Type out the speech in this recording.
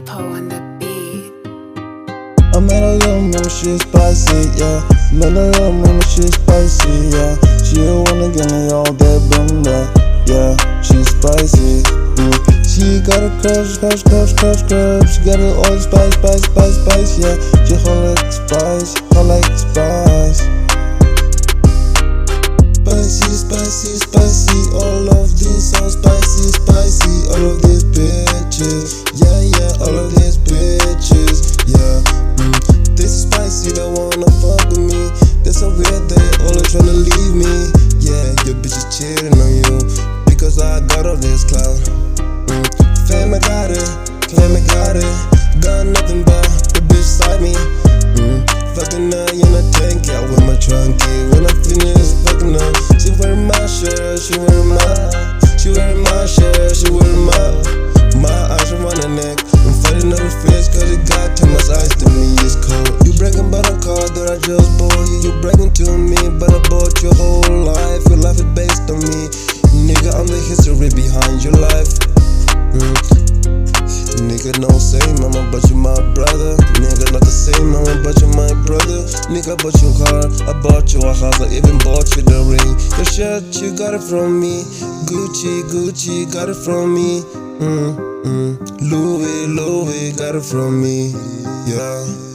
Capo on the beat. I met a little mama, she spicy, yeah. Met a little mama, she spicy, yeah. She wanna get me all that bunda, yeah. She spicy, She got a crush. She got it all spice, yeah. She hot like spice. Spicy, all of these so spicy, all of these bitches, yeah, all of these bitches, yeah. This is spicy, they wanna fuck with me. They're so weird, they only tryna leave me, yeah. Your bitch is cheating on you because I got all this clout. Fame, I got it, claim I got it. Got nothing but the bitch side me. Fucking her in a tank, yeah, with my trunky. When I finish fucking her, she wearing my shirt, she wearing my shirt, she wearing my eyes around her neck. I'm fighting over fish cause it got too much ice to me, it's cold. You bragging about a car that I just bought you. You bragging to me, but I bought your whole life. Your life is based on me, nigga, I'm the history behind your life. Nigga, don't say mama, but you my brother. Nigga, not the same mama, but you my brother. Nigga, I bought you a car, I bought you a house, I even bought you the ring. Your shirt, you got it from me. Gucci, got it from me. Louis, got it from me. Yeah.